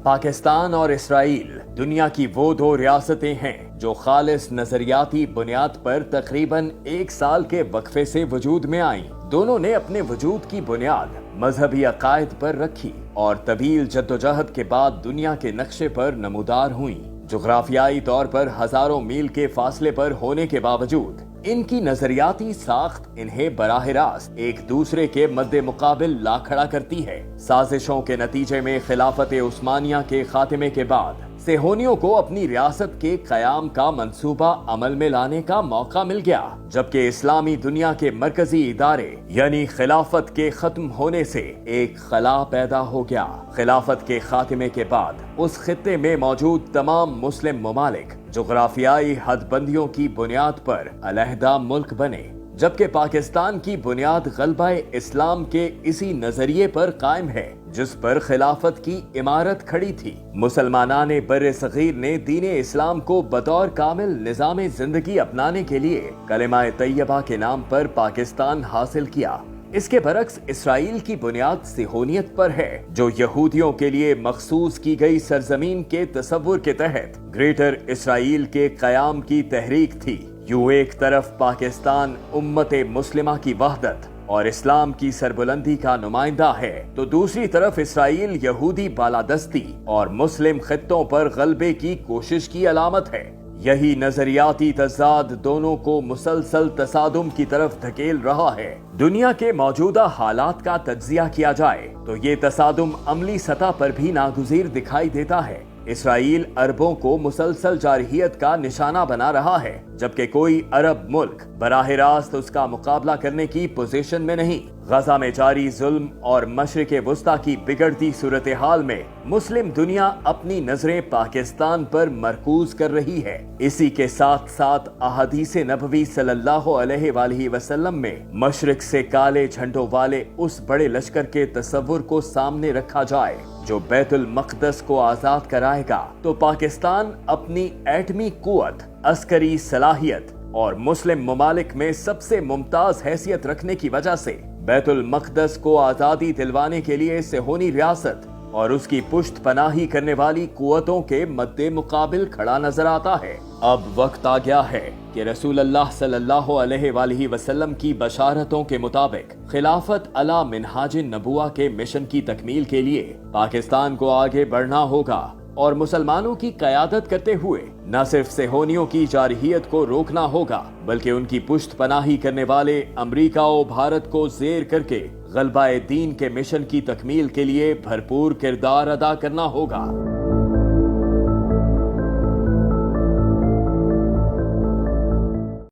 पाकिस्तान और इसराइल दुनिया की वो दो रियासतें हैं जो खालिस नजरियाती बुनियाद पर तकरीबन 1 साल के वक्फे से वजूद में आईं। दोनों ने अपने वजूद की बुनियाद मजहबी अकायद पर रखी और तवील जद्दोजहद के बाद दुनिया के नक्शे पर नमूदार हुई। जुग्राफियाई तौर पर हजारों मील के फासले पर होने के बावजूद इनकी नजरियाती साख्त इन्हें बराह रास्त एक दूसरे के मद्दे मुकाबिल ला खड़ा करती है। साजिशों के नतीजे में खिलाफत उस्मानिया के खात्मे के बाद सेहोनियों को अपनी रियासत के कयाम का मंसूबा अमल में लाने का मौका मिल गया, जबकि इस्लामी दुनिया के मरकजी इदारे यानी खिलाफत के खत्म होने से एक खला पैदा हो गया। खिलाफत के खात्मे के बाद उस खित्ते में मौजूद तमाम मुस्लिम ममालिक जुग्राफियाई हदबंदियों की बुनियाद पर अलहदा मुल्क बने, जबकि पाकिस्तान की बुनियाद गलबा इस्लाम के इसी नजरिए पर कायम है जिस पर खिलाफत की इमारत खड़ी थी। मुसलमानाने बर्रे सगीर ने दीन इस्लाम को बतौर कामिल निजाम जिंदगी अपनाने के लिए कलिमा तैयबा के नाम पर पाकिस्तान हासिल किया। इसके बरक्स इसराइल की बुनियाद सिहोनियत पर है, जो यहूदियों के लिए मखसूस की गई सरजमीन के तसव्वुर के तहत ग्रेटर इसराइल के कयाम की तहरीक थी। यूं एक तरफ पाकिस्तान उम्मत मुस्लिमा की वहदत और इस्लाम की सरबुलंदी का नुमाइंदा है, तो दूसरी तरफ इसराइल यहूदी बालादस्ती और मुस्लिम खित्तों पर गलबे की कोशिश की अलामत है। यही नजरियाती तजाद दोनों को मुसलसल तसादुम की तरफ धकेल रहा है। दुनिया के मौजूदा हालात का तज्जिया किया जाए तो ये तसादुम अमली सतह पर भी नागुज़ीर दिखाई देता है। इसराइल अरबों को मुसलसल जारहियत का निशाना बना रहा है, जबकि कोई अरब मुल्क बराह रास्त उसका मुकाबला करने की पोजीशन में नहीं। गजा में जारी जुल्म और मशरिक़ वुस्ता की बिगड़ती सूरत हाल में मुस्लिम दुनिया अपनी नजरें पाकिस्तान पर मरकूज कर रही है। इसी के साथ साथ अहादीस नबवी सल्लल्लाहु अलैहि वसल्लम में मशरिक से काले झंडों वाले उस बड़े लश्कर के तस्वुर को सामने रखा जाए जो बैतुल मक़दस को आजाद कराएगा, तो पाकिस्तान अपनी एटमी कुव्वत, अस्करी सलाहियत और मुस्लिम ममालिक में सबसे मुमताज हैसियत रखने की वजह से बैतुल मक़दस को आजादी दिलवाने के लिए सेहोनी रियासत और उसकी पुश्त पनाही करने वाली कुव्वतों के मद्दे मुकाबिल खड़ा नजर आता है। अब वक्त आ गया है कि रसूल अल्लाह सल्लल्लाहु अलैहि वसल्लम की बशारतों के मुताबिक खिलाफत अला मिनहाज नबुआ के मिशन की तकमील के लिए पाकिस्तान को आगे बढ़ना होगा और मुसलमानों की कयादत करते हुए न सिर्फ सेहोनियों की जारहियत को रोकना होगा, बल्कि उनकी पुश्त पनाही करने वाले अमरीका और भारत को जेर करके गलबा दीन के मिशन की तकमील के लिए भरपूर किरदार अदा करना होगा।